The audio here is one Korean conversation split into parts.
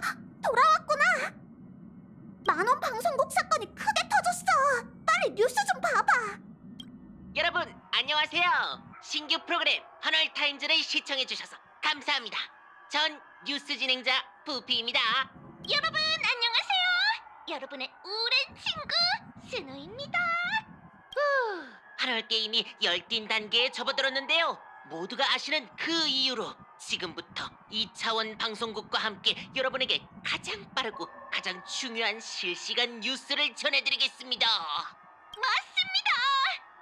돌아왔구나. 만원 방송국 사건이 크게 터졌어. 빨리 뉴스 좀 봐봐. 여러분 안녕하세요. 신규 프로그램 헌얼타임즈를 시청해주셔서 감사합니다. 전 뉴스 진행자 부피입니다. 여러분 안녕하세요. 여러분의 오랜 친구 스노입니다. 헌얼 게임이 열띤 단계에 접어들었는데요. 모두가 아시는 그 이유로 지금부터 2차원 방송국과 함께 여러분에게 가장 빠르고 가장 중요한 실시간 뉴스를 전해드리겠습니다. 맞습니다.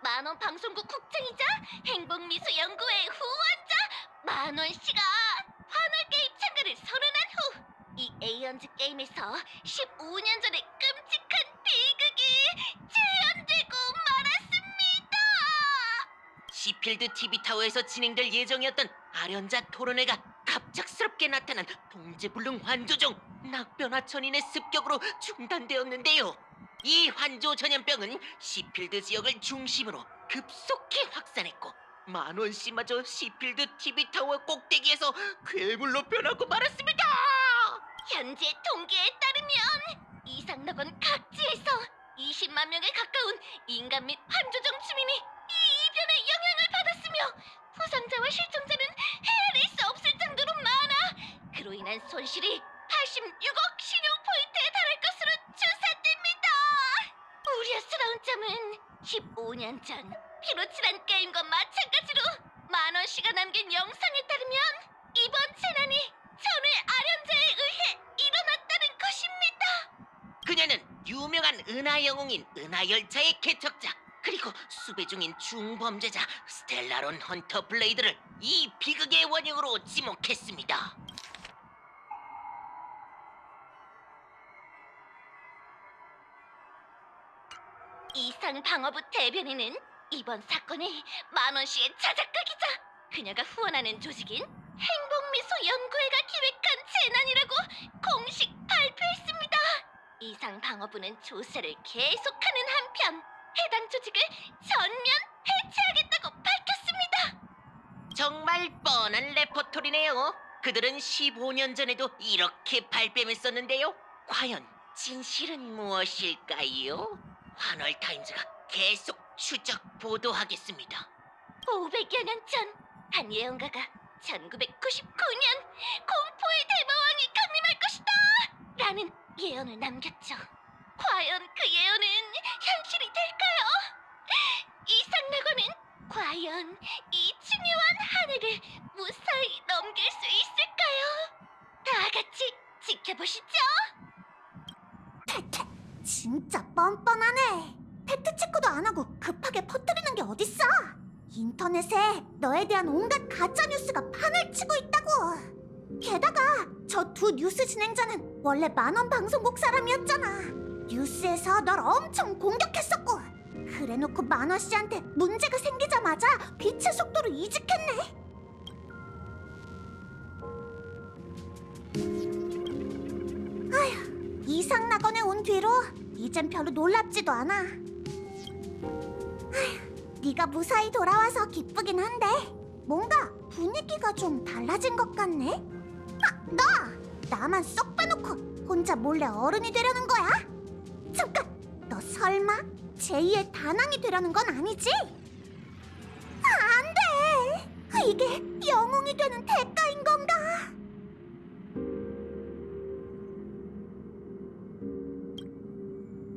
만원 방송국 국장이자 행복미수 연구회 후원자 만원 씨가 환월 게임 참가를 선언한 후 이 에이언즈 게임에서 15년 전의 끔찍한 비극이 재현되고 말았습니다. 시필드 TV 타워에서 진행될 예정이었던 아련자 토론회가 갑작스럽게 나타난 동제불능 환조종 낙변화천인의 습격으로 중단되었는데요. 이 환조 전염병은 시필드 지역을 중심으로 급속히 확산했고 만원 씨마저 시필드 TV 타워 꼭대기에서 괴물로 변하고 말았습니다. 현재 통계에 따르면 이상낙원 각지에서 20만 명에 가까운 인간 및 환조종 주민이 이 이변의 영향을 받았으며 부상자와 실종자는 헤아릴 수 없을 정도로 많아 그로 인한 손실이 86억 신용 포인트에 달할 것으로 추산됩니다. 우려스러운 점은 15년 전 피로칠한 게임과 마찬가지로 만원 씨가 남긴 영상에 따르면 이번 재난이 전회 아련자에 의해 일어났다는 것입니다. 그녀는 유명한 은하 영웅인 은하열차의 개척자 그리고 수배 중인 중범죄자 스텔라론 헌터 블레이드를 이 비극의 원흉으로 지목했습니다. 이상 방어부 대변인은 이번 사건이 만원 씨의 자작극이자 그녀가 후원하는 조직인 행복미소 연구회가 기획한 재난이라고 공식 발표했습니다. 이상 방어부는 조사를 계속하는 한편 해당 조직을 전면 해체하겠다고 밝혔습니다. 정말 뻔한 레퍼토리네요. 그들은 15년 전에도 이렇게 발뺌을 썼는데요. 과연 진실은 무엇일까요? 환월타임즈가 계속 추적 보도하겠습니다. 500여 년 전 한 예언가가 1999년 공포의 대마왕이 강림할 것이다! 라는 예언을 남겼죠. 과연 그 예언은 현실이 될까요? 이상낙원은 과연 이 중요한 한 해를 무사히 넘길 수 있을까요? 다 같이 지켜보시죠. 진짜 뻔뻔하네. 팩트체크도 안 하고 급하게 퍼뜨리는 게 어딨어? 인터넷에 너에 대한 온갖 가짜뉴스가 판을 치고 있다고. 게다가 저 두 뉴스 진행자는 원래 만원 방송국 사람이었잖아. 뉴스에서 널 엄청 공격했었고 그래놓고 만원 씨한테 문제가 생기자마자 빛의 속도로 이직했네. 아휴, 이상낙원에 온 뒤로 이젠 별로 놀랍지도 않아. 아휴, 네가 무사히 돌아와서 기쁘긴 한데 뭔가 분위기가 좀 달라진 것 같네? 아, 나만 쏙 빼놓고 혼자 몰래 어른이 되려는 거야? 잠깐! 너 설마 제2의 다낭이 되려는 건 아니지? 안 돼! 이게 영웅이 되는 대가인 건가?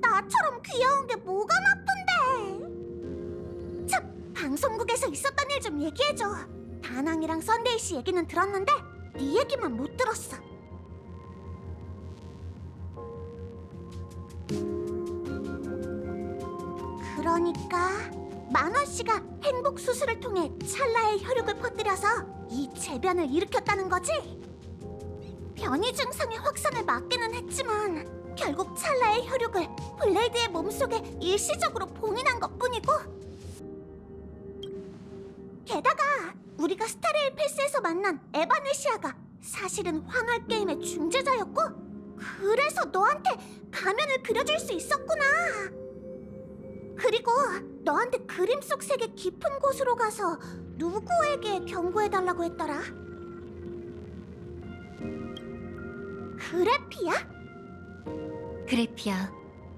나처럼 귀여운 게 뭐가 나쁜데? 참, 방송국에서 있었던 일 좀 얘기해줘. 다낭이랑 썬데이 씨 얘기는 들었는데 네 얘기만 못 들었어. 그러니까 만원 씨가 행복 수술을 통해 찰나의 혈육을 퍼뜨려서 이 재변을 일으켰다는 거지? 변이 증상의 확산을 막기는 했지만 결국 찰나의 혈육을 블레이드의 몸속에 일시적으로 봉인한 것뿐이고 게다가 우리가 스타레일 패스에서 만난 에바네시아가 사실은 환월 게임의 중재자였고 그래서 너한테 가면을 그려줄 수 있었구나. 그리고 너한테 그림 속 세계 깊은 곳으로 가서 누구에게 경고해달라고 했더라? 그래피야? 그래피야,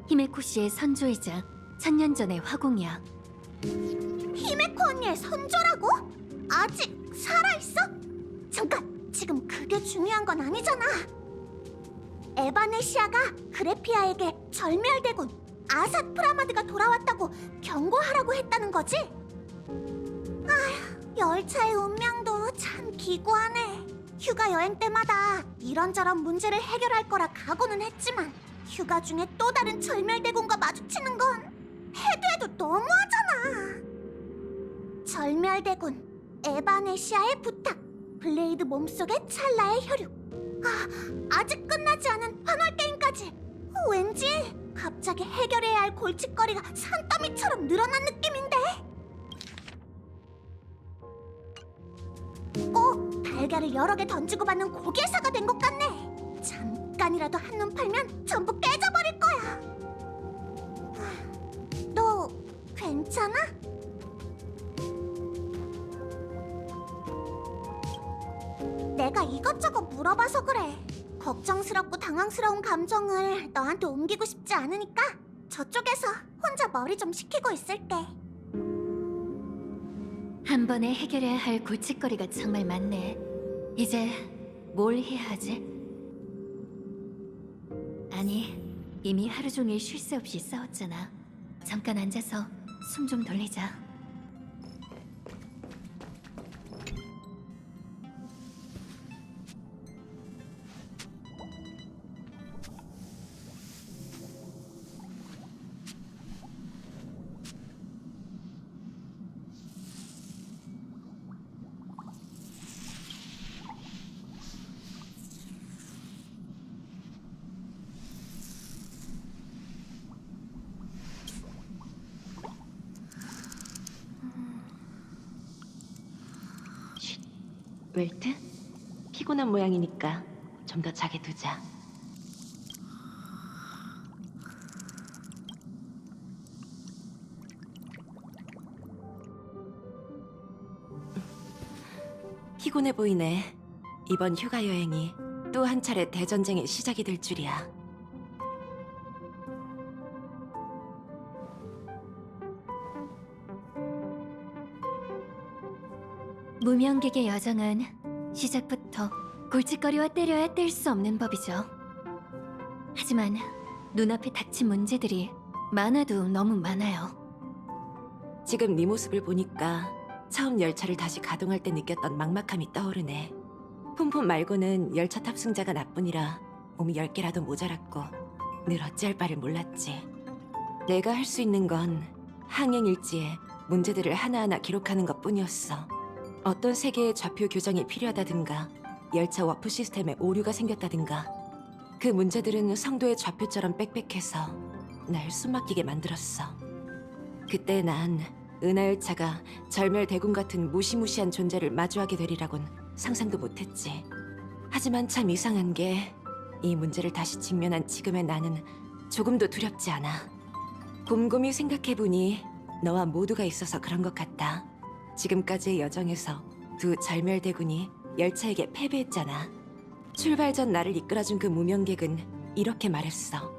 히메코 씨의 선조이자 천년 전의 화공이야. 히메코 언니의 선조라고? 아직 살아있어? 잠깐, 지금 그게 중요한 건 아니잖아. 에바네시아가 그래피아에게 절멸대군 아삿 프라마드가 돌아왔다고 경고하라고 했다는 거지? 아휴, 열차의 운명도 참 기구하네. 휴가 여행 때마다 이런저런 문제를 해결할 거라 각오는 했지만 휴가 중에 또 다른 절멸대군과 마주치는 건 해도 해도 너무하잖아. 절멸대군, 에바네시아의 부탁, 블레이드 몸속의 찰나의 혈육. 아직 끝나지 않은 환월 게임까지. 왠지 갑자기 해결해야 할 골칫거리가 산더미처럼 늘어난 느낌인데. 꼭 달걀을 여러 개 던지고 받는 고개사가 된 것 같네. 잠깐이라도 한눈 팔면 전부 깨져버릴 거야. 너 괜찮아? 내가 이것저것 물어봐서 그래. 걱정스럽고 당황스러운 감정을 너한테 옮기고 싶지 않으니까 저쪽에서 혼자 머리 좀 식히고 있을게. 한 번에 해결해야 할 골칫거리가 정말 많네. 이제 뭘 해야 하지? 아니, 이미 하루 종일 쉴 새 없이 싸웠잖아. 잠깐 앉아서 숨 좀 돌리자. 웰트? 피곤한 모양이니까 좀 더 자게 두자. 피곤해 보이네. 이번 휴가 여행이 또 한 차례 대전쟁의 시작이 될 줄이야. 무명객의 여정은 시작부터 골칫거리와 때려야 뗄 수 없는 법이죠. 하지만 눈앞에 닥친 문제들이 많아도 너무 많아요. 지금 네 모습을 보니까 처음 열차를 다시 가동할 때 느꼈던 막막함이 떠오르네. 폼폼 말고는 열차 탑승자가 나뿐이라 몸이 10개라도 모자랐고 늘 어찌할 바를 몰랐지. 내가 할 수 있는 건 항행 일지에 문제들을 하나하나 기록하는 것뿐이었어. 어떤 세계의 좌표 교정이 필요하다든가 열차 워프 시스템에 오류가 생겼다든가 그 문제들은 성도의 좌표처럼 빽빽해서 날 숨막히게 만들었어. 그때 난 은하열차가 절멸대군 같은 무시무시한 존재를 마주하게 되리라곤 상상도 못했지. 하지만 참 이상한 게 이 문제를 다시 직면한 지금의 나는 조금도 두렵지 않아. 곰곰이 생각해보니 너와 모두가 있어서 그런 것 같다. 지금까지의 여정에서 두 절멸대군이 열차에게 패배했잖아. 출발 전 나를 이끌어준 그 무명객은 이렇게 말했어.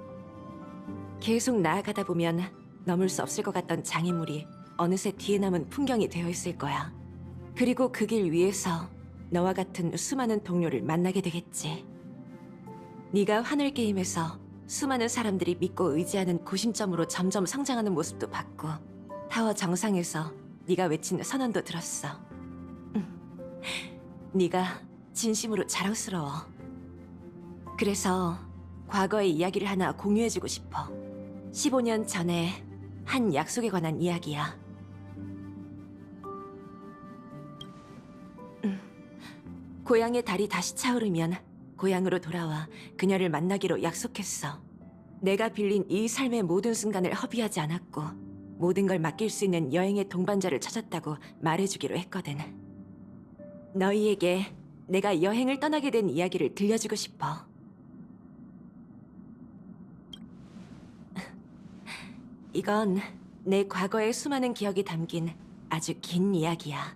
계속 나아가다 보면 넘을 수 없을 것 같던 장애물이 어느새 뒤에 남은 풍경이 되어 있을 거야. 그리고 그 길 위에서 너와 같은 수많은 동료를 만나게 되겠지. 네가 하늘 게임에서 수많은 사람들이 믿고 의지하는 구심점으로 점점 성장하는 모습도 봤고 타워 정상에서 네가 외친 선언도 들었어. 네가 진심으로 자랑스러워. 그래서 과거의 이야기를 하나 공유해주고 싶어. 15년 전에 한 약속에 관한 이야기야. 고향의 달이 다시 차오르면 고향으로 돌아와 그녀를 만나기로 약속했어. 내가 빌린 이 삶의 모든 순간을 허비하지 않았고 모든 걸 맡길 수 있는 여행의 동반자를 찾았다고 말해주기로 했거든. 너희에게 내가 여행을 떠나게 된 이야기를 들려주고 싶어. 이건 내 과거의 수많은 기억이 담긴 아주 긴 이야기야.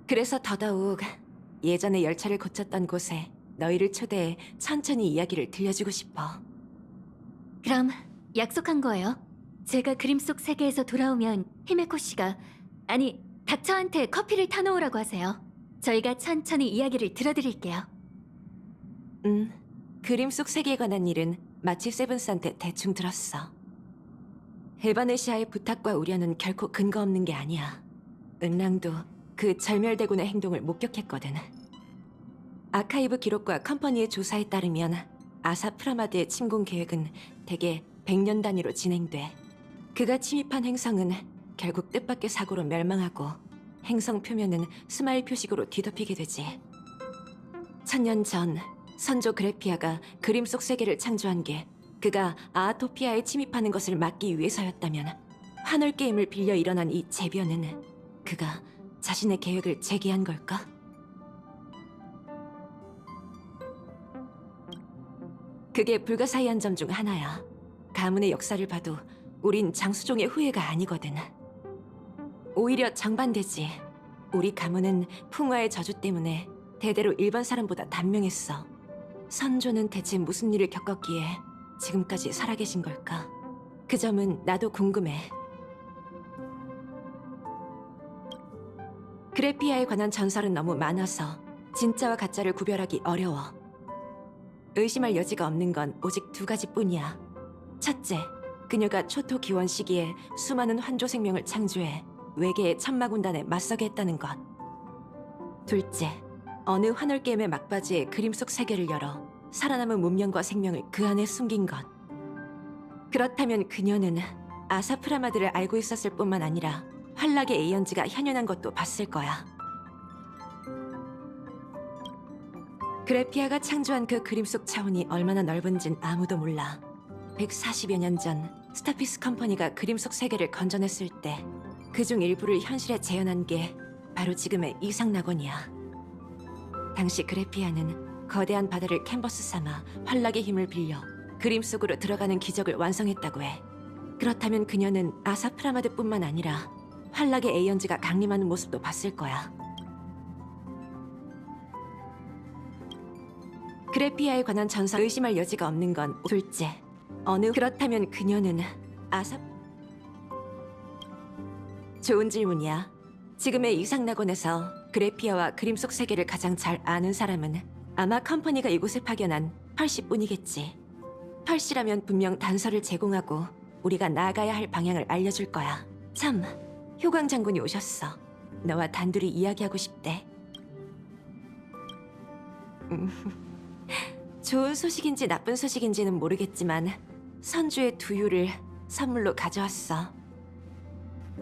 그래서 더더욱 예전에 열차를 고쳤던 곳에 너희를 초대해 천천히 이야기를 들려주고 싶어. 그럼 약속한 거예요. 제가 그림 속 세계에서 돌아오면 히메코 씨가, 아니, 닥터한테 커피를 타놓으라고 하세요. 저희가 천천히 이야기를 들어드릴게요. 그림 속 세계에 관한 일은 마치 세븐스한테 대충 들었어. 에바네시아의 부탁과 우려는 결코 근거 없는 게 아니야. 은랑도 그 절멸대군의 행동을 목격했거든. 아카이브 기록과 컴퍼니의 조사에 따르면 아사 프라마드의 침공 계획은 대개 100년 단위로 진행돼. 그가 침입한 행성은 결국 뜻밖의 사고로 멸망하고 행성 표면은 스마일 표식으로 뒤덮이게 되지. 1000년 전 선조 그래피아가 그림 속 세계를 창조한 게 그가 아토피아에 침입하는 것을 막기 위해서였다면, 환월 게임을 빌려 일어난 이 재변은 그가 자신의 계획을 재개한 걸까? 그게 불가사의한 점 중 하나야. 가문의 역사를 봐도 우린 장수종의 후예가 아니거든. 오히려 정반대지. 우리 가문은 풍화의 저주 때문에 대대로 일반 사람보다 단명했어. 선조는 대체 무슨 일을 겪었기에 지금까지 살아계신 걸까? 그 점은 나도 궁금해. 그래피아에 관한 전설은 너무 많아서 진짜와 가짜를 구별하기 어려워. 의심할 여지가 없는 건 오직 2가지뿐이야. 첫째, 그녀가 초토 기원 시기에 수많은 환조 생명을 창조해 외계의 천마군단에 맞서게 했다는 것. 둘째, 어느 환월 게임의 막바지에 그림 속 세계를 열어 살아남은 문명과 생명을 그 안에 숨긴 것. 그렇다면 그녀는 아사프라마드를 알고 있었을 뿐만 아니라 환락의 에이언즈가 현현한 것도 봤을 거야. 그래피아가 창조한 그 그림 속 차원이 얼마나 넓은진 아무도 몰라. 140여 년 전 스타피스 컴퍼니가 그림 속 세계를 건져냈을 때 그중 일부를 현실에 재현한 게 바로 지금의 이상 낙원이야. 당시 그래피아는 거대한 바다를 캔버스 삼아 환락의 힘을 빌려 그림 속으로 들어가는 기적을 완성했다고 해. 그렇다면 그녀는 아사프라마드뿐만 아니라 환락의 에이언즈가 강림하는 모습도 봤을 거야. 그래피아에 관한 전설 의심할 여지가 없는 건 둘째, 그렇다면 그녀는 좋은 질문이야. 지금의 이상낙원에서 그래피아와 그림 속 세계를 가장 잘 아는 사람은 아마 컴퍼니가 이곳에 파견한 펄씨뿐이겠지. 펄씨라면 분명 단서를 제공하고 우리가 나아가야 할 방향을 알려줄 거야. 참, 효광 장군이 오셨어. 너와 단둘이 이야기하고 싶대. 좋은 소식인지 나쁜 소식인지는 모르겠지만 선주의 두유를 선물로 가져왔어.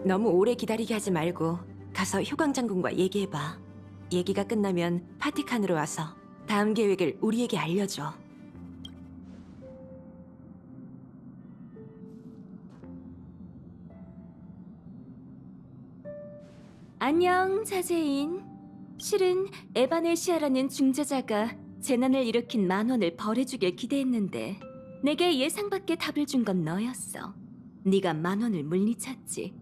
너무 오래 기다리게 하지 말고 가서 효광 장군과 얘기해봐. 얘기가 끝나면 파티칸으로 와서 다음 계획을 우리에게 알려줘. 안녕, 자제인. 실은 에바네시아라는 중재자가 재난을 일으킨 만원을 벌해주길 기대했는데 내게 예상 밖의 답을 준 건 너였어. 네가 만원을 물리쳤지.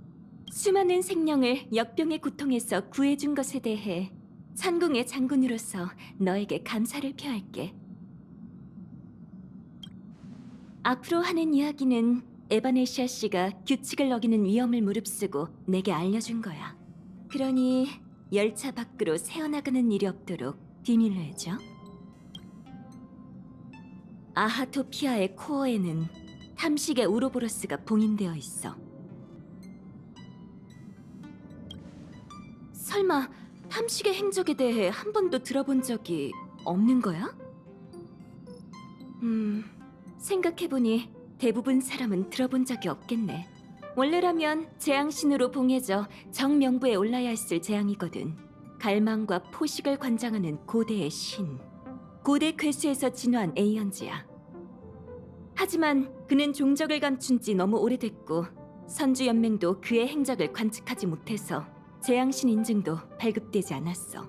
수많은 생명을 역병의 고통에서 구해준 것에 대해 천궁의 장군으로서 너에게 감사를 표할게. 앞으로 하는 이야기는 에바네시아 씨가 규칙을 어기는 위험을 무릅쓰고 내게 알려준 거야. 그러니 열차 밖으로 새어나가는 일이 없도록 비밀로 해줘. 아하토피아의 코어에는 탐식의 우로보로스가 봉인되어 있어. 설마 탐식의 행적에 대해 한 번도 들어본 적이 없는 거야? 생각해보니 대부분 사람은 들어본 적이 없겠네. 원래라면 재앙신으로 봉해져 정명부에 올라야 했을 재앙이거든. 갈망과 포식을 관장하는 고대의 신. 고대 괴수에서 진화한 에이언즈야. 하지만 그는 종적을 감춘 지 너무 오래됐고 선주연맹도 그의 행적을 관측하지 못해서 재앙신 인증도 발급되지 않았어.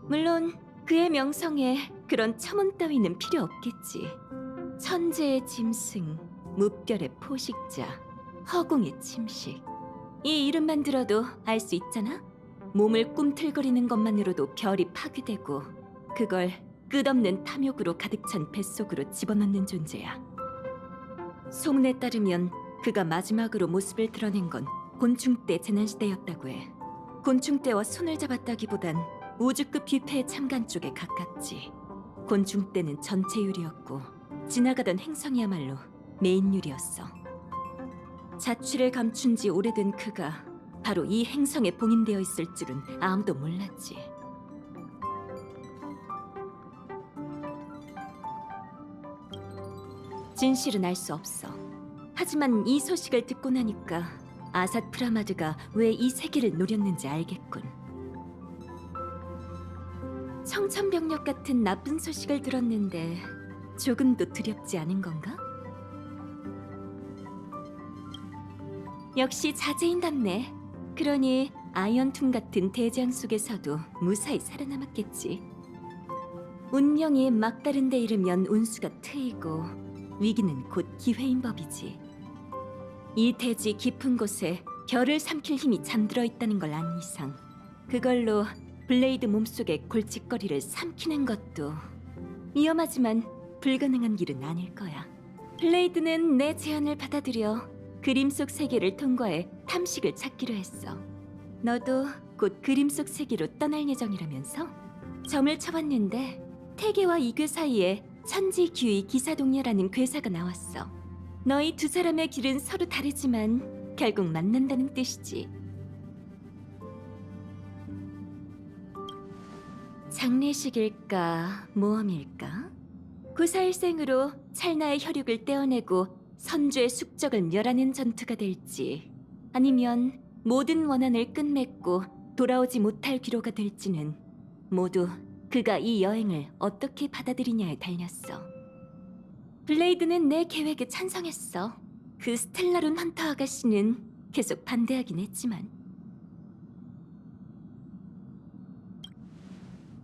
물론 그의 명성에 그런 첨언 따위는 필요 없겠지. 천재의 짐승, 무별의 포식자, 허공의 침식. 이 이름만 들어도 알 수 있잖아? 몸을 꿈틀거리는 것만으로도 별이 파괴되고 그걸 끝없는 탐욕으로 가득 찬 뱃속으로 집어넣는 존재야. 소문에 따르면 그가 마지막으로 모습을 드러낸 건 곤충 때 재난시대였다고 해. 곤충 때와 손을 잡았다기보단 우주급 뷔페에 참가한 쪽에 가깝지. 곤충 때는 전체율이었고 지나가던 행성이야말로 메인율이었어. 자취를 감춘 지 오래된 그가 바로 이 행성에 봉인되어 있을 줄은 아무도 몰랐지. 진실은 알 수 없어. 하지만 이 소식을 듣고 나니까 아삿 프라마드가 왜 이 세계를 노렸는지 알겠군. 청천벽력 같은 나쁜 소식을 들었는데 조금도 두렵지 않은 건가? 역시 자제인답네. 그러니 아이언툼 같은 대장 속에서도 무사히 살아남았겠지. 운명이 막다른 데 이르면 운수가 트이고 위기는 곧 기회인 법이지. 이 대지 깊은 곳에 별을 삼킬 힘이 잠들어 있다는 걸 안 이상 그걸로 블레이드 몸속의 골칫거리를 삼키는 것도 위험하지만 불가능한 길은 아닐 거야. 블레이드는 내 제안을 받아들여 그림 속 세계를 통과해 탐식을 찾기로 했어. 너도 곧 그림 속 세계로 떠날 예정이라면서? 점을 쳐봤는데 태계와 이괴 사이에 천지규의 기사동녀라는 괴사가 나왔어. 너희 두 사람의 길은 서로 다르지만 결국 만난다는 뜻이지. 장례식일까 모험일까? 구사일생으로 찰나의 혈육을 떼어내고 선주의 숙적을 멸하는 전투가 될지, 아니면 모든 원한을 끝맺고 돌아오지 못할 기로가 될지는 모두 그가 이 여행을 어떻게 받아들이냐에 달렸어. 블레이드는 내 계획에 찬성했어. 그 스텔라론 헌터 아가씨는 계속 반대하긴 했지만.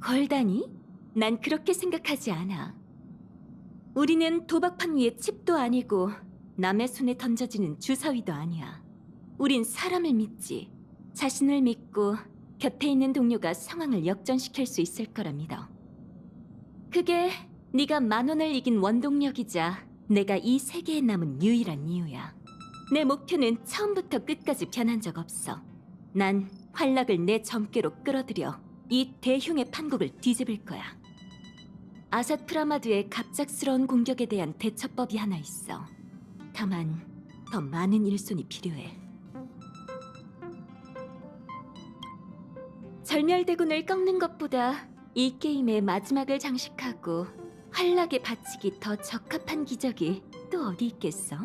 걸다니? 난 그렇게 생각하지 않아. 우리는 도박판 위에 칩도 아니고 남의 손에 던져지는 주사위도 아니야. 우린 사람을 믿지. 자신을 믿고 곁에 있는 동료가 상황을 역전시킬 수 있을 거라 믿어. 그게 네가 10,000원을 이긴 원동력이자 내가 이 세계에 남은 유일한 이유야. 내 목표는 처음부터 끝까지 변한 적 없어. 난 활락을 내 점괘로 끌어들여 이 대흉의 판국을 뒤집을 거야. 아삿 프라마드의 갑작스러운 공격에 대한 대처법이 하나 있어. 다만 더 많은 일손이 필요해. 절멸대군을 꺾는 것보다 이 게임의 마지막을 장식하고 활락에 바치기 더 적합한 기적이 또 어디 있겠어?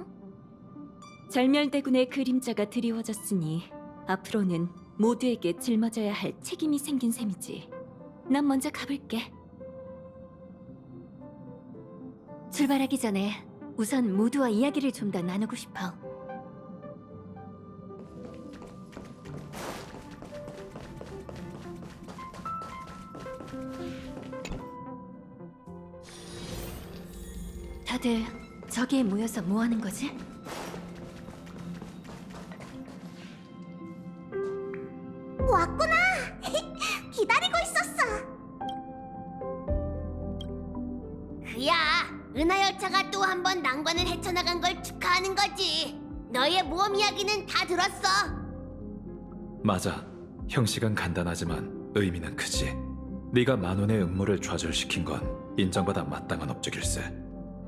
절멸대군의 그림자가 드리워졌으니 앞으로는 모두에게 짊어져야 할 책임이 생긴 셈이지. 난 먼저 가볼게. 출발하기 전에 우선 모두와 이야기를 좀 더 나누고 싶어. 다들 저기에 모여서 뭐 하는 거지? 왔구나. 기다리고 있었어. 그야, 은하열차가 또 한 번 난관을 헤쳐나간 걸 축하하는 거지. 너의 모험 이야기는 다 들었어. 맞아. 형식은 간단하지만 의미는 크지. 네가 10,000원의 음모를 좌절시킨 건 인정받아 마땅한 업적일세.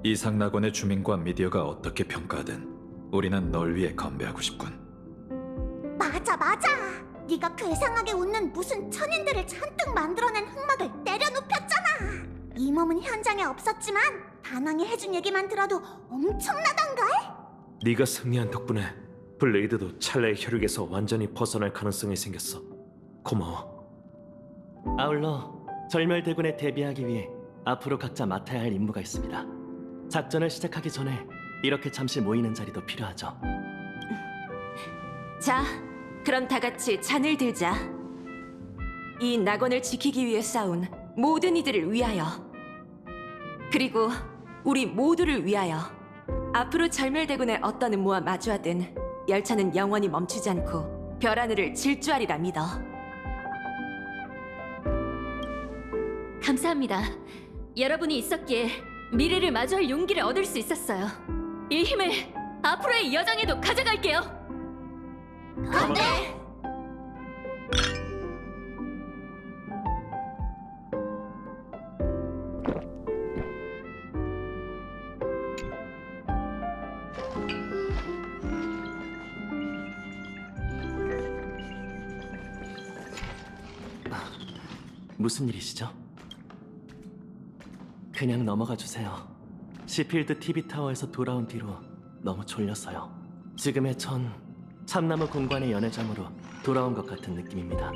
이상낙원의 주민과 미디어가 어떻게 평가하든 우리는 널 위해 건배하고 싶군. 맞아. 네가 괴상하게 웃는 무슨 천인들을 잔뜩 만들어낸 흑막을 때려눕혔잖아. 이 몸은 현장에 없었지만 다낭이 해준 얘기만 들어도 엄청나던걸? 네가 승리한 덕분에 블레이드도 찰나의 혈육에서 완전히 벗어날 가능성이 생겼어. 고마워. 아울러 절멸대군에 대비하기 위해 앞으로 각자 맡아야 할 임무가 있습니다. 작전을 시작하기 전에 이렇게 잠시 모이는 자리도 필요하죠. 자, 그럼 다 같이 잔을 들자. 이 낙원을 지키기 위해 싸운 모든 이들을 위하여. 그리고 우리 모두를 위하여. 앞으로 절멸대군의 어떤 음모와 마주하든 열차는 영원히 멈추지 않고 별 하늘을 질주하리라 믿어. 감사합니다. 여러분이 있었기에 미래를 마주할 용기를 얻을 수 있었어요. 이 힘을 앞으로의 여정에도 가져갈게요. 네. 무슨 일이시죠? 그냥 넘어가 주세요. 시필드 TV 타워에서 돌아온 뒤로 너무 졸려서요. 지금의 전 참나무 공관의 연회장으로 돌아온 것 같은 느낌입니다.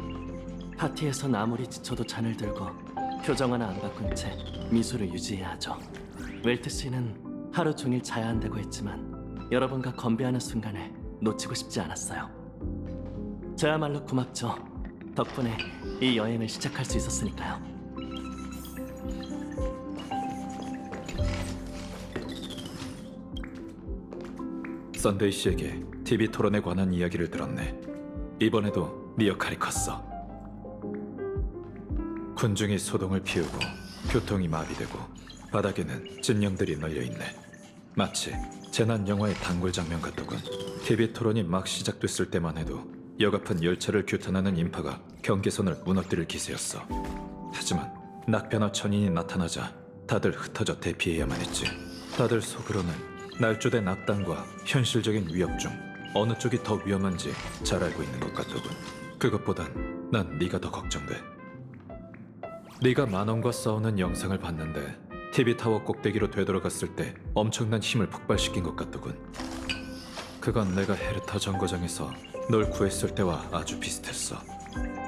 파티에선 아무리 지쳐도 잔을 들고 표정 하나 안 바꾼 채 미소를 유지해야 하죠. 웰트 씨는 하루 종일 자야 한다고 했지만 여러분과 건배하는 순간을 놓치고 싶지 않았어요. 저야말로 고맙죠. 덕분에 이 여행을 시작할 수 있었으니까요. 썬데이 씨에게 TV 토론에 관한 이야기를 들었네. 이번에도 네 역할이 컸어. 군중이 소동을 피우고 교통이 마비되고 바닥에는 진영들이 널려있네. 마치 재난 영화의 단골 장면 같더군. TV 토론이 막 시작됐을 때만 해도 여가픈 열차를 규탄하는 인파가 경계선을 무너뜨릴 기세였어. 하지만 낙변화 천인이 나타나자 다들 흩어져 대피해야만 했지. 다들 속으로는 날조된 악당과 현실적인 위협 중 어느 쪽이 더 위험한지 잘 알고 있는 것 같더군. 그것보단 난 네가 더 걱정돼. 네가 만원과 싸우는 영상을 봤는데 TV 타워 꼭대기로 되돌아갔을 때 엄청난 힘을 폭발시킨 것 같더군. 그건 내가 헤르타 정거장에서 널 구했을 때와 아주 비슷했어.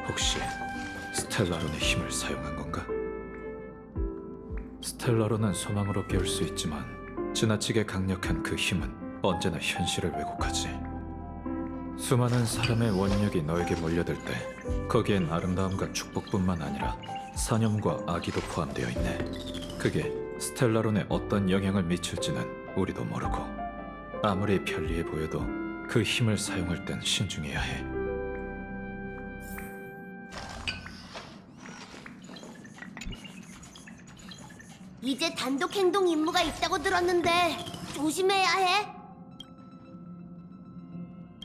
혹시 스텔라론의 힘을 사용한 건가? 스텔라론은 소망으로 깨울 수 있지만 지나치게 강력한 그 힘은 언제나 현실을 왜곡하지. 수많은 사람의 원력이 너에게 몰려들 때 거기엔 아름다움과 축복뿐만 아니라 사념과 악의도 포함되어 있네. 그게 스텔라론에 어떤 영향을 미칠지는 우리도 모르고 아무리 편리해 보여도 그 힘을 사용할 땐 신중해야 해. 이제 단독 행동 임무가 있다고 들었는데 조심해야 해.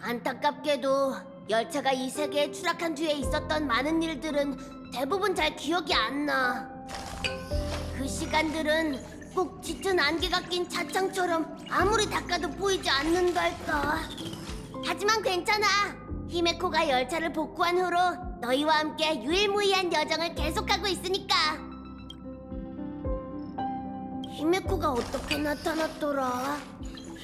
안타깝게도 열차가 이 세계에 추락한 뒤에 있었던 많은 일들은 대부분 잘 기억이 안 나. 그 시간들은 꼭 짙은 안개가 낀 차창처럼 아무리 닦아도 보이지 않는달까. 하지만 괜찮아. 히메코가 열차를 복구한 후로 너희와 함께 유일무이한 여정을 계속하고 있으니까. 히메코가 어떻게 나타났더라?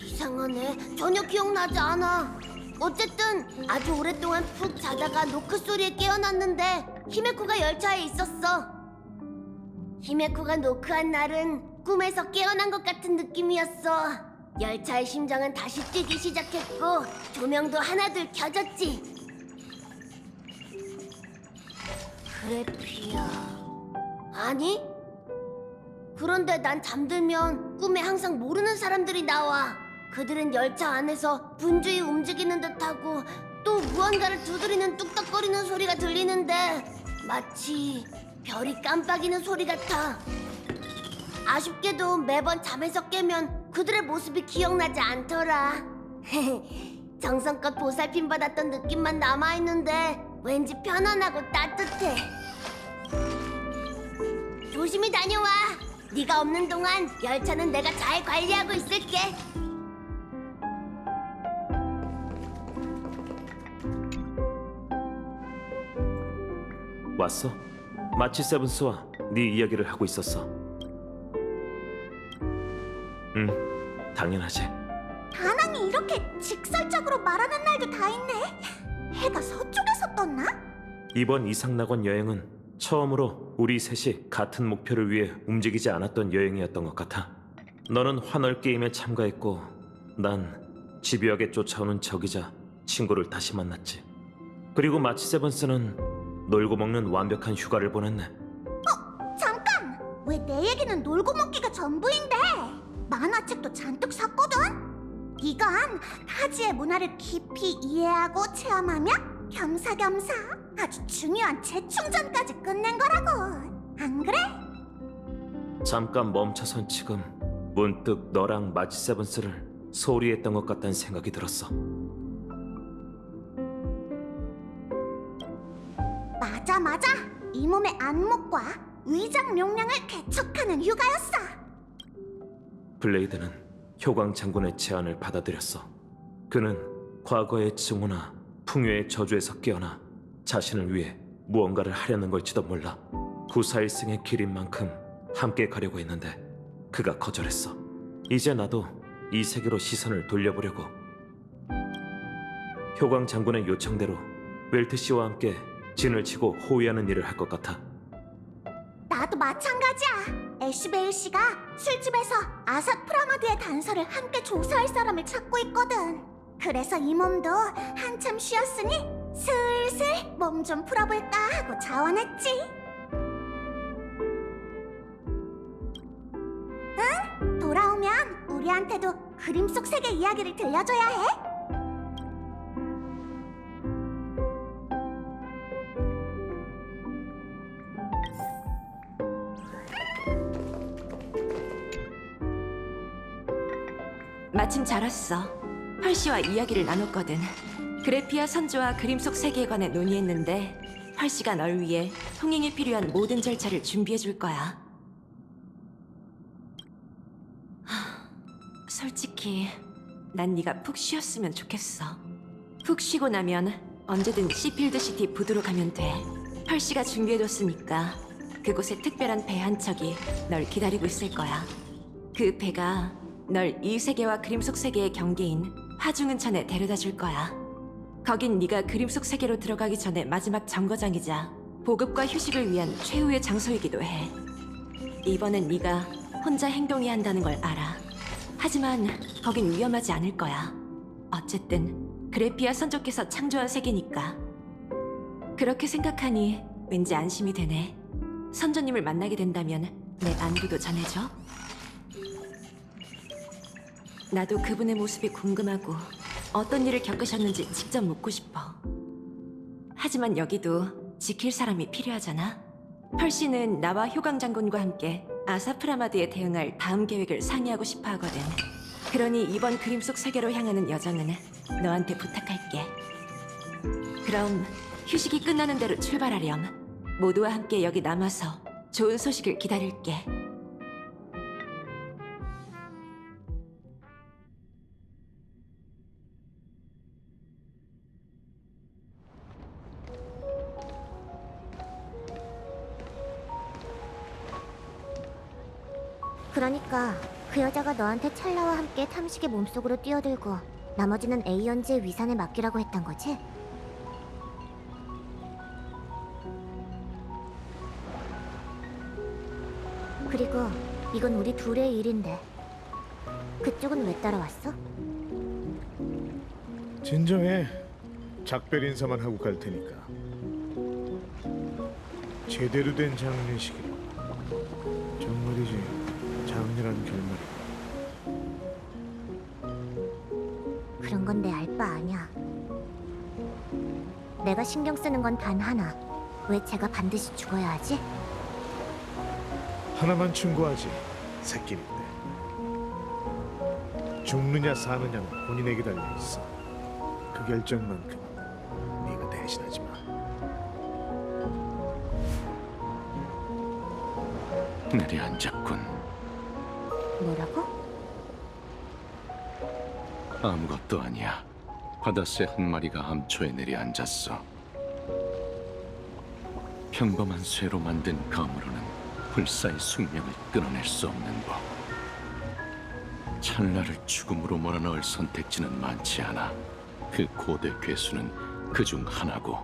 이상하네. 전혀 기억나지 않아. 어쨌든 아주 오랫동안 푹 자다가 노크 소리에 깨어났는데 히메코가 열차에 있었어. 히메코가 노크한 날은 꿈에서 깨어난 것 같은 느낌이었어. 열차의 심장은 다시 뛰기 시작했고 조명도 하나둘 켜졌지. 그래피아... 아니? 그런데 난 잠들면 꿈에 항상 모르는 사람들이 나와. 그들은 열차 안에서 분주히 움직이는 듯하고 또 무언가를 두드리는 뚝딱거리는 소리가 들리는데 마치 별이 깜빡이는 소리 같아. 아쉽게도 매번 잠에서 깨면 그들의 모습이 기억나지 않더라. 정성껏 보살핌 받았던 느낌만 남아있는데 왠지 편안하고 따뜻해. 조심히 다녀와. 네가 없는 동안 열차는 내가 잘 관리하고 있을게. 왔어? 마치 세븐스와 네 이야기를 하고 있었어. 당연하지. 다낭이 이렇게 직설적으로 말하는 날도 다 있네. 해가 서쪽에서 떴나? 이번 이상낙원 여행은 처음으로 우리 셋이 같은 목표를 위해 움직이지 않았던 여행이었던 것 같아. 너는 환월 게임에 참가했고 난 집요하게 쫓아오는 적이자 친구를 다시 만났지. 그리고 마치 세븐스는 놀고 먹는 완벽한 휴가를 보냈네. 잠깐! 왜 내 얘기는 놀고 먹기가 전부인데? 만화책도 잔뜩 샀거든? 이건 타지의 문화를 깊이 이해하고 체험하며 겸사겸사 아주 중요한 재충전까지 끝낸 거라고. 안 그래? 잠깐 멈춰선 지금 문득 너랑 마지 세븐스를 소홀히 했던 것 같다는 생각이 들었어. 맞아. 이 몸의 안목과 위장 용량을 개척하는 휴가였어. 블레이드는 효광 장군의 제안을 받아들였어. 그는 과거의 증오나 풍요의 저주에서 깨어나 자신을 위해 무언가를 하려는 걸지도 몰라. 구사일승의 길인 만큼 함께 가려고 했는데 그가 거절했어. 이제 나도 이 세계로 시선을 돌려보려고. 효광 장군의 요청대로 웰트 씨와 함께 진을 치고 호위하는 일을 할 것 같아. 나도 마찬가지야. 애쉬베일 씨가 술집에서 아삿 프라마드의 단서를 함께 조사할 사람을 찾고 있거든. 그래서 이 몸도 한참 쉬었으니 슬슬 몸 좀 풀어볼까 하고 자원했지. 응? 돌아오면 우리한테도 그림 속 세계 이야기를 들려줘야 해. 마침 잘 왔어. 펄씨와 이야기를 나눴거든. 그래피아 선조와 그림 속 세계에 관해 논의했는데 펄씨가 널 위해 통행에 필요한 모든 절차를 준비해 줄 거야. 솔직히 난 네가 푹 쉬었으면 좋겠어. 푹 쉬고 나면 언제든 시필드 시티 부두로 가면 돼. 펄씨가 준비해뒀으니까 그곳에 특별한 배 한 척이 널 기다리고 있을 거야. 그 배가 널 이 세계와 그림 속 세계의 경계인 화중은천에 데려다 줄 거야. 거긴 네가 그림 속 세계로 들어가기 전에 마지막 정거장이자 보급과 휴식을 위한 최후의 장소이기도 해. 이번엔 네가 혼자 행동해야 한다는 걸 알아. 하지만 거긴 위험하지 않을 거야. 어쨌든 그래피아 선조께서 창조한 세계니까. 그렇게 생각하니 왠지 안심이 되네. 선조님을 만나게 된다면 내 안부도 전해줘. 나도 그분의 모습이 궁금하고 어떤 일을 겪으셨는지 직접 묻고 싶어. 하지만 여기도 지킬 사람이 필요하잖아. 펄씨는 나와 효광 장군과 함께 아사프라마드에 대응할 다음 계획을 상의하고 싶어 하거든. 그러니 이번 그림 속 세계로 향하는 여정은 너한테 부탁할게. 그럼 휴식이 끝나는 대로 출발하렴. 모두와 함께 여기 남아서 좋은 소식을 기다릴게. 그러니까 그 여자가 너한테 찰나와 함께 탐식의 몸속으로 뛰어들고 나머지는 에이언즈의 위산에 맡기라고 했단 거지? 그리고 이건 우리 둘의 일인데 그쪽은 왜 따라왔어? 진정해. 작별 인사만 하고 갈 테니까. 제대로 된 장례식이라. 정말이지. 장렬한 결말이다. 그런 건 내 알 바 아니야. 내가 신경 쓰는 건 단 하나. 왜 제가 반드시 죽어야 하지? 하나만 충고하지. 새끼인데. 죽느냐 사느냐는 본인에게 달려 있어. 그 결정만큼 네가 대신하지 마. 내려앉았군. 뭐라고? 아무것도 아니야. 바다새 한 마리가 암초에 내려앉았어. 평범한 쇠로 만든 검으로는 불사의 숙명을 끊어낼 수 없는 법. 찰나를 죽음으로 몰아넣을 선택지는 많지 않아. 그 고대 괴수는 그중 하나고.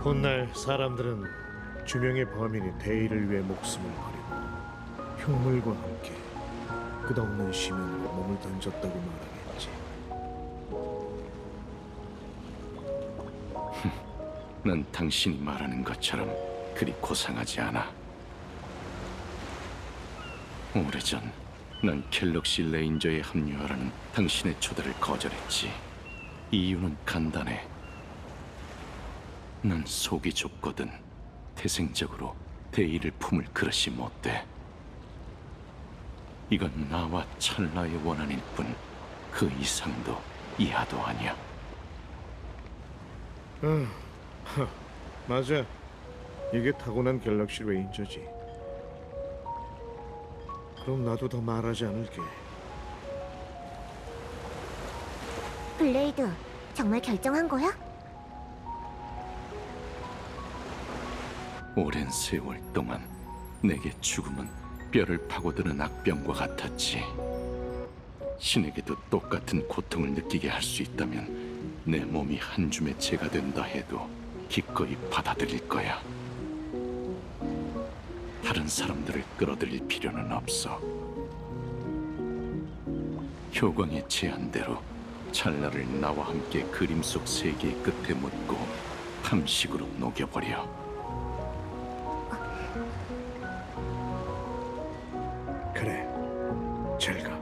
훗날 사람들은 주명의 범인이 대의를 위해 목숨을 버리고 흉물과 함께 끝없는 심연으로 몸을 던졌다고 말하겠지. 난 당신이 말하는 것처럼 그리 고상하지 않아. 오래전 난 켈럭시 레인저에 합류하라는 당신의 초대를 거절했지. 이유는 간단해. 난 속이 좁거든. 태생적으로 대의를 품을 그릇이 못돼. 이건 나와 찰나의 원한일 뿐 그 이상도 이하도 아니야. 맞아. 이게 타고난 갤럭시 레인저지. 그럼 나도 더 말하지 않을게. 블레이드, 정말 결정한 거야? 오랜 세월 동안 내게 죽음은 뼈를 파고드는 악병과 같았지. 신에게도 똑같은 고통을 느끼게 할 수 있다면 내 몸이 한 줌의 재가 된다 해도 기꺼이 받아들일 거야. 다른 사람들을 끌어들일 필요는 없어. 효광의 제안대로 찰나를 나와 함께 그림 속 세계의 끝에 묻고 탐식으로 녹여버려. 그래, 잘 가.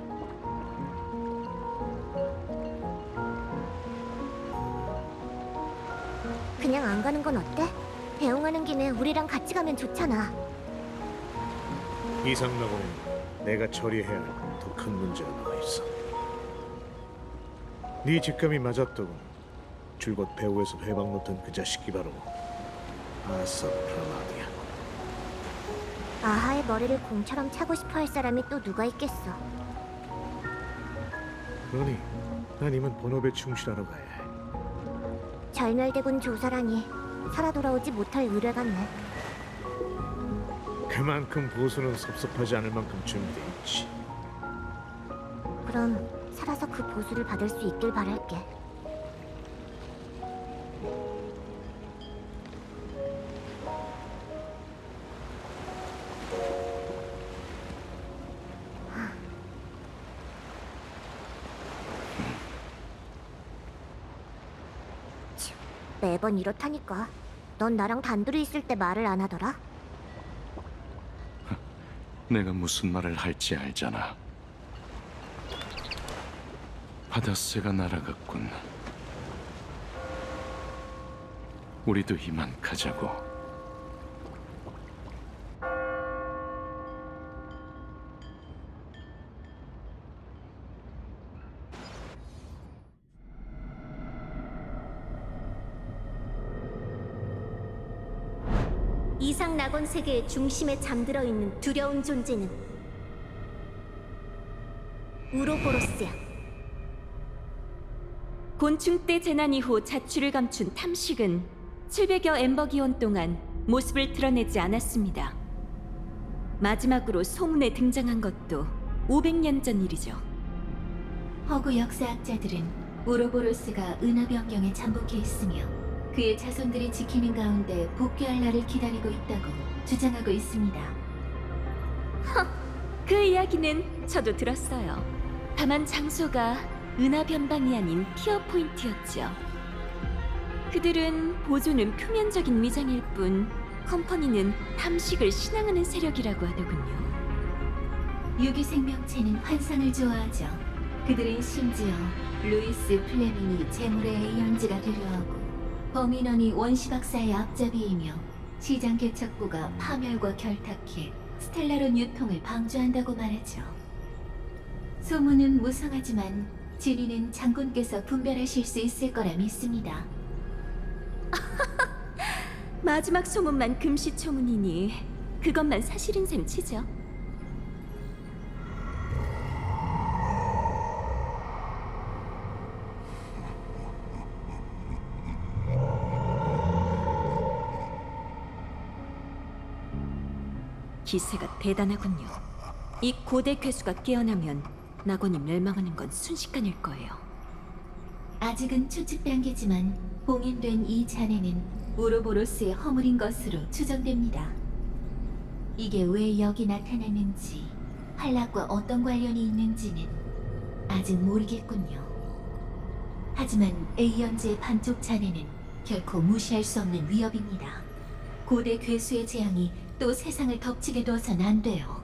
그냥 안 가는 건 어때? 배웅하는 김에 우리랑 같이 가면 좋잖아. 이상나고는 내가 처리해야 할 더 큰 문제가 남아있어. 네 직감이 맞았더군. 줄곧 배후에서 회방 놓던 그 자식이 바로 아서 프라마디야. 아하의 머리를 공처럼 차고 싶어 할 사람이 또 누가 있겠어. 그러니 난 이만 본업에 충실하러 가야 해. 절멸대군 조사라니 살아 돌아오지 못할 의뢰 같네. 그만큼 보수는 섭섭하지 않을 만큼 준비돼 있지. 그럼 살아서 그 보수를 받을 수 있길 바랄게. 매번 이렇다니까. 넌 나랑 단둘이 있을 때 말을 안 하더라. 내가 무슨 말을 할지 알잖아. 바닷새가 날아갔군. 우리도 이만 가자고. 이상 낙원 세계의 중심에 잠들어 있는 두려운 존재는 우로보로스야. 곤충 때 재난 이후 자취를 감춘 탐식은 700여 엠버기온 동안 모습을 드러내지 않았습니다. 마지막으로 소문에 등장한 것도 500년 전 일이죠. 허구 역사학자들은 우로보로스가 은하변경에 잠복해 있으며 그의 자손들이 지키는 가운데 복귀할 날을 기다리고 있다고 주장하고 있습니다. 그 이야기는 저도 들었어요. 다만 장소가 은하변방이 아닌 티어 포인트였죠. 그들은 보조는 표면적인 위장일 뿐 컴퍼니는 탐식을 신앙하는 세력이라고 하더군요. 유기 생명체는 환상을 좋아하죠. 그들은 심지어 루이스 플레밍이 재물의 A형제가 되려 하고 범인원이 원시 박사의 앞잡이이며 시장 개척부가 파멸과 결탁해 스텔라론 유통을 방조한다고 말하죠. 소문은 무성하지만 진위는 장군께서 분별하실 수 있을 거라 믿습니다. 마지막 소문만 금시초문이니 그것만 사실인 셈 치죠. 기세가 대단하군요. 이 고대 괴수가 깨어나면 낙원이 멸망하는 건 순식간일 거예요. 아직은 추측 단계지만 봉인된 이 잔해는 우로보로스의 허물인 것으로 추정됩니다. 이게 왜 여기 나타났는지, 한락과 어떤 관련이 있는지는 아직 모르겠군요. 하지만 A연제의 반쪽 잔해는 결코 무시할 수 없는 위협입니다. 고대 괴수의 재앙이 또 세상을 덮치게 둬선 안 돼요.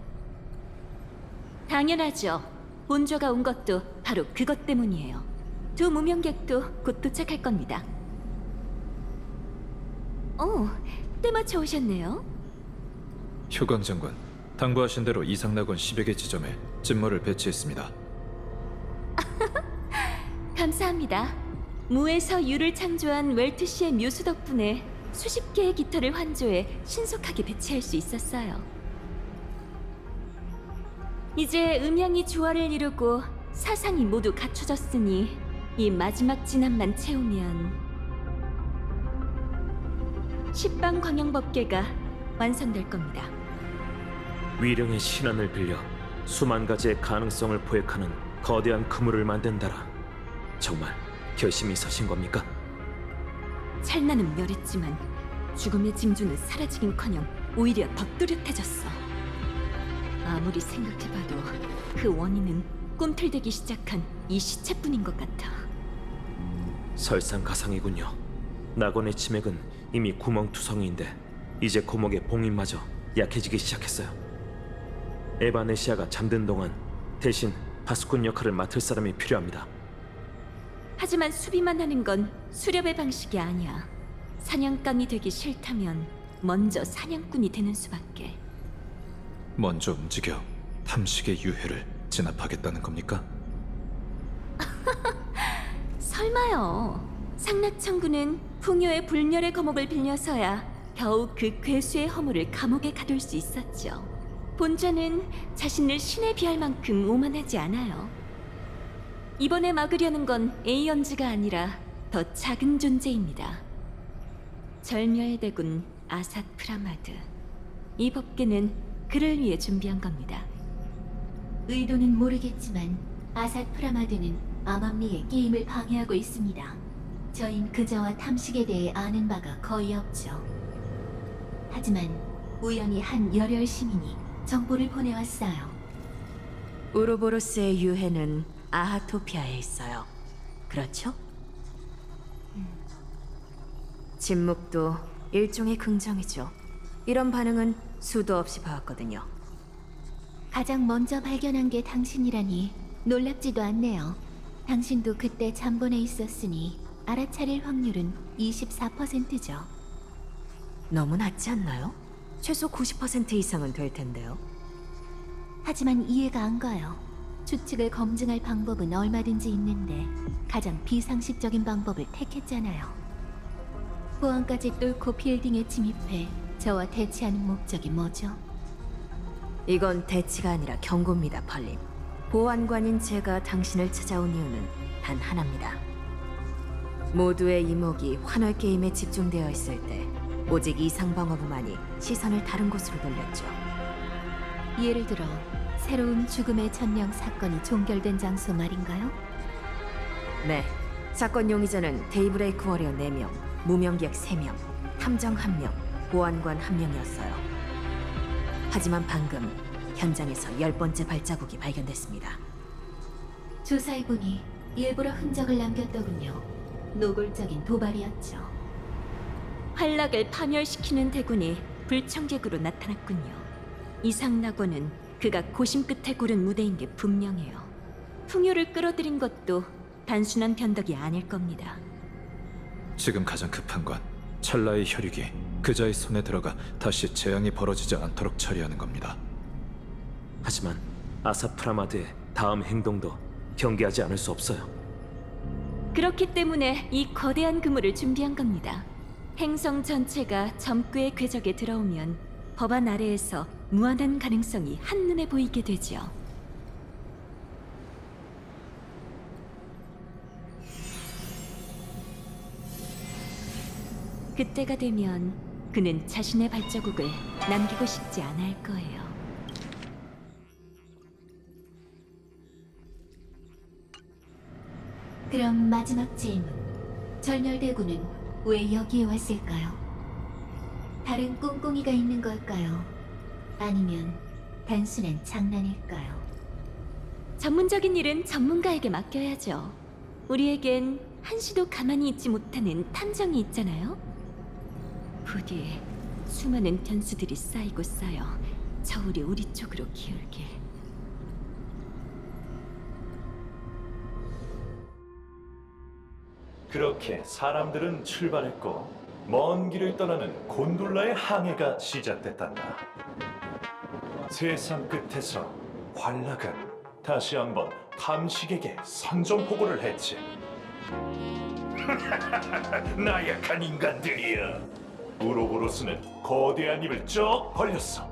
당연하죠. 본조가 온 것도 바로 그것 때문이에요. 두 무명객도 곧 도착할 겁니다. 때맞춰 오셨네요. 효광 장군, 당부하신 대로 이상낙원 10여 개 지점에 찐모를 배치했습니다. 감사합니다. 무에서 유를 창조한 웰트시의 묘수 덕분에 수십 개의 깃털을 환조해 신속하게 배치할 수 있었어요. 이제 음양이 조화를 이루고 사상이 모두 갖춰졌으니 이 마지막 진압만 채우면 십방 광영법계가 완성될 겁니다. 위령의 신안을 빌려 수만 가지의 가능성을 포획하는 거대한 그물을 만든다라. 정말 결심이 서신 겁니까? 찰나는 멸했지만 죽음의 징조는 사라지긴커녕 오히려 더 뚜렷해졌어. 아무리 생각해봐도 그 원인은 꿈틀대기 시작한 이 시체뿐인 것 같아. 설상가상이군요. 낙원의 치맥은 이미 구멍투성이인데 이제 고목의 봉인마저 약해지기 시작했어요. 에바네시아가 잠든 동안 대신 바스콘 역할을 맡을 사람이 필요합니다. 하지만 수비만 하는 건 수렵의 방식이 아니야. 사냥감이 되기 싫다면 먼저 사냥꾼이 되는 수밖에. 먼저 움직여 탐식의 유해를 진압하겠다는 겁니까? 설마요. 상락천군은 풍요의 불멸의 거목을 빌려서야 겨우 그 괴수의 허물을 감옥에 가둘 수 있었죠. 본자는 자신을 신에 비할 만큼 오만하지 않아요. 이번에 막으려는 건 에이언즈가 아니라 더 작은 존재입니다. 절멸대군 아삿 프라마드. 이 법계는 그를 위해 준비한 겁니다. 의도는 모르겠지만 아삿 프라마드는 암암리의 게임을 방해하고 있습니다. 저흰 그자와 탐식에 대해 아는 바가 거의 없죠. 하지만 우연히 한 열혈 시민이 정보를 보내왔어요. 우로보로스의 유해는 아하토피아에 있어요. 그렇죠? 침묵도 일종의 긍정이죠. 이런 반응은 수도 없이 봐왔거든요. 가장 먼저 발견한 게 당신이라니 놀랍지도 않네요. 당신도 그때 잠본에 있었으니 알아차릴 확률은 24%죠. 너무 낮지 않나요? 최소 90% 이상은 될 텐데요. 하지만 이해가 안 가요. 추측을 검증할 방법은 얼마든지 있는데 가장 비상식적인 방법을 택했잖아요. 보안까지 뚫고 빌딩에 침입해 저와 대치하는 목적이 뭐죠? 이건 대치가 아니라 경고입니다, 펄림. 보안관인 제가 당신을 찾아온 이유는 단 하나입니다. 모두의 이목이 환월 게임에 집중되어 있을 때 오직 이상방어부만이 시선을 다른 곳으로 돌렸죠. 예를 들어 새로운 죽음의 천명 사건이 종결된 장소 말인가요? 네, 사건 용의자는 데이브레이크 워리어 4명, 무명객 3명, 탐정 1명, 보안관 1명이었어요. 하지만 방금 현장에서 10번째 발자국이 발견됐습니다. 조사해보니 일부러 흔적을 남겼더군요. 노골적인 도발이었죠. 활락을 파멸시키는 대군이 불청객으로 나타났군요. 이상낙원은 그가 고심 끝에 고른 무대인 게 분명해요. 풍요를 끌어들인 것도 단순한 변덕이 아닐 겁니다. 지금 가장 급한 건 찰나의 혈육이 그자의 손에 들어가 다시 재앙이 벌어지지 않도록 처리하는 겁니다. 하지만 아사프라마드의 다음 행동도 경계하지 않을 수 없어요. 그렇기 때문에 이 거대한 그물을 준비한 겁니다. 행성 전체가 점괘의 궤적에 들어오면 법안 아래에서 무한한 가능성이 한눈에 보이게 되죠. 그때가 되면 그는 자신의 발자국을 남기고 싶지 않을 거예요. 그럼 마지막 질문. 절멸대군은 왜 여기에 왔을까요? 다른 꿍꿍이가 있는 걸까요? 아니면 단순한 장난일까요? 전문적인 일은 전문가에게 맡겨야죠. 우리에겐 한시도 가만히 있지 못하는 탐정이 있잖아요. 부디 수많은 변수들이 쌓이고 쌓여 저울이 우리 쪽으로 기울길. 그렇게 사람들은 출발했고 먼 길을 떠나는 곤돌라의 항해가 시작됐단다. 세상 끝에서 관락은 다시 한번 탐식에게 선전포고를 했지. 나약한 인간들이야. 우로보로스는 거대한 입을 쩍 벌렸어.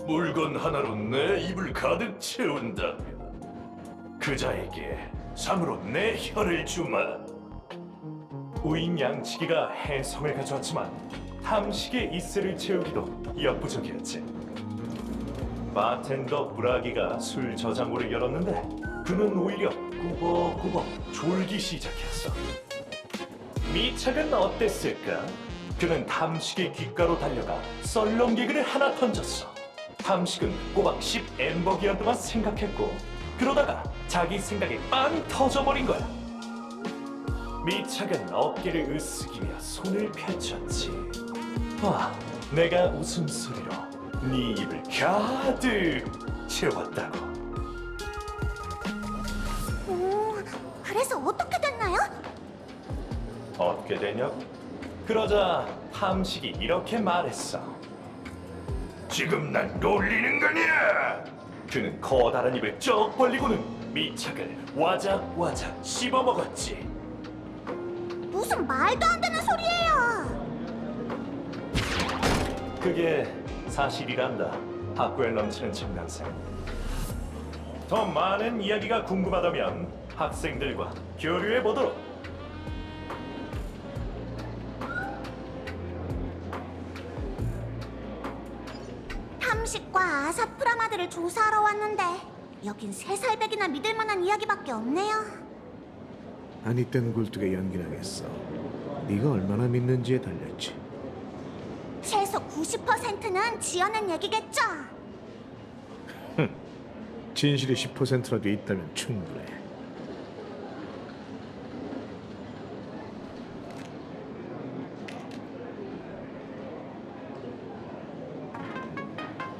물건 하나로 내 입을 가득 채운다면 그자에게 상으로 내 혀를 주마. 우인 양치기가 해성을 가져왔지만 탐식의 이슬을 채우기도 역부족이었지. 바텐더 브라기가 술 저장고를 열었는데 그는 오히려 꾸벅꾸벅 졸기 시작했어. 미착은 어땠을까? 그는 탐식의 귓가로 달려가 썰렁 개그를 하나 던졌어. 탐식은 꼬박 10 엠버기언 동안 생각했고 그러다가 자기 생각이 빵 터져버린 거야. 미착은 어깨를 으쓱이며 손을 펼쳤지. 와, 내가 웃음소리로 네 입을 가득 채웠다고. 그래서 어떻게 됐나요? 어떻게 되냐고? 그러자 탐식이 이렇게 말했어. 지금 난 놀리는 거냐? 그는 커다란 입을 쩍 벌리고는 미착을 와작와작 씹어먹었지. 무슨 말도 안 되는 소리예요. 그게 사실이란다. 학구에 넘치는 청강생. 더 많은 이야기가 궁금하다면 학생들과 교류해 보도록. 탐식과 아사프라마드를 조사하러 왔는데 여긴 세살백이나 믿을 만한 이야기밖에 없네요. 아니 땐 굴뚝에 연기나겠어. 네가 얼마나 믿는지에 달렸지. 최소 90%는 지어낸 얘기겠죠? 진실이 10%라도 있다면 충분해.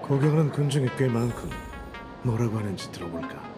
구경하는 군중이 꽤 많군. 뭐라고 하는지 들어볼까?